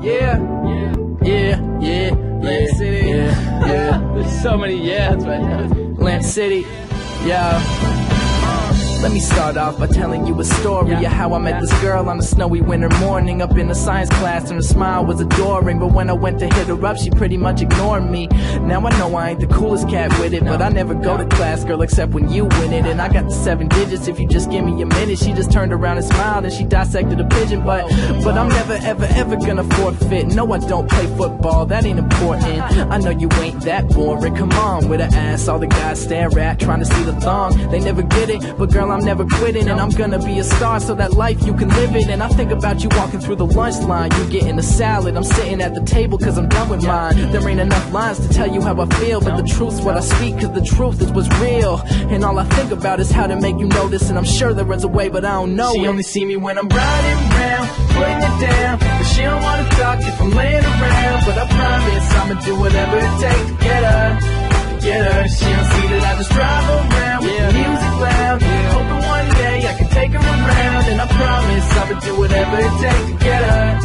Yeah, Atlantic City. Yeah. There's so many yeahs right now. Atlantic City, yo. Let me start off by telling you a story of how I met this girl on a snowy winter morning up in a science class, and her smile was adoring. But when I went to hit her up, she pretty much ignored me. Now I know I ain't the coolest cat with it, but I never go to class, girl, except when you win it. And I got the 7 digits if you just give me a minute. She just turned around and smiled and she dissected a pigeon. But I'm never ever gonna forfeit. No, I don't play football, that ain't important. I know you ain't that boring. Come on, with an ass all the guys stare at, trying to see the thong. They never get it, but girl, I'm never quitting, and I'm gonna be a star so that life you can live it. And I think about you walking through the lunch line, you getting a salad, I'm sitting at the table cause I'm done with mine. There ain't enough lines to tell you how I feel, but the truth's what I speak, cause the truth is what's real. And all I think about is how to make you notice, and I'm sure there is a way, but I don't know. She only see me when I'm riding around, putting it down, but she don't wanna talk if I'm laying around. But I promise I'ma do whatever it takes to get her. She don't see that I just drive around with the music loud, hoping one day I can take her around. And I promise I'ma do whatever it takes to get her.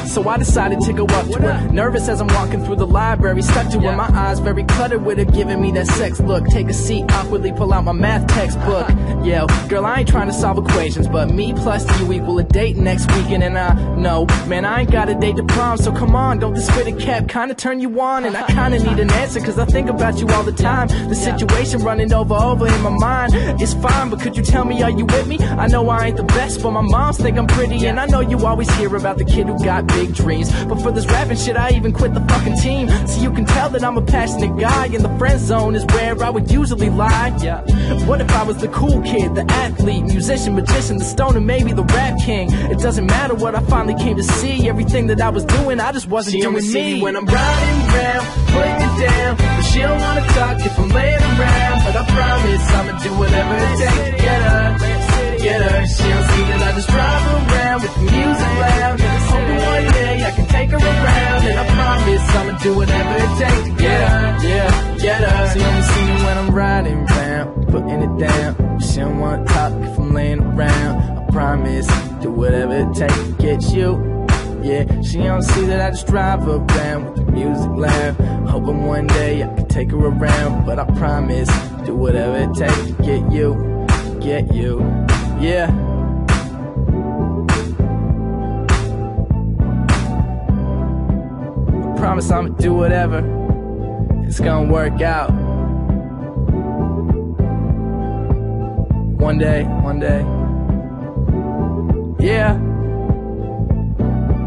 So I decided to go up to her, nervous as I'm walking through the library, stuck to her, my eyes very cluttered with her, giving me that sex look. Take a seat, awkwardly pull out my math textbook. Yo, girl, I ain't trying to solve equations, but me plus you equal a date next weekend. And I know, man, I ain't got a date to prom, so come on, don't this fitted cap kinda turn you on? And I kinda need an answer, cause I think about you all the time. The situation running over in my mind. It's fine, but could you tell me, are you with me? I know I ain't the best, but my moms think I'm pretty. And I know you always hear about the kid who got big dreams, but for this rapping shit I even quit the fucking team. So you can tell that I'm a passionate guy, and the friend zone is where I would usually lie. What if I was the cool kid, the athlete, musician, magician, the stoner, maybe the rap king? It doesn't matter what I finally came to see, everything that I was doing, I just wasn't doing me. She only see me when I'm riding around, putting it down, but she don't wanna talk if I'm laying around. But I promise I'ma do whatever it takes to get her. She don't see that I just drive around with the music loud, hoping one day I can take her around. And I promise I'ma do whatever it takes to get her. She only see me when I'm riding around, putting it down. She don't wanna talk if I'm laying around. I promise, do whatever it takes to get you. She don't see that I just drive around with the music loud, hoping one day I can take her around. But I promise, do whatever it takes to get you. Promise I'ma do whatever, it's gonna work out. One day.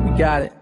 We got it.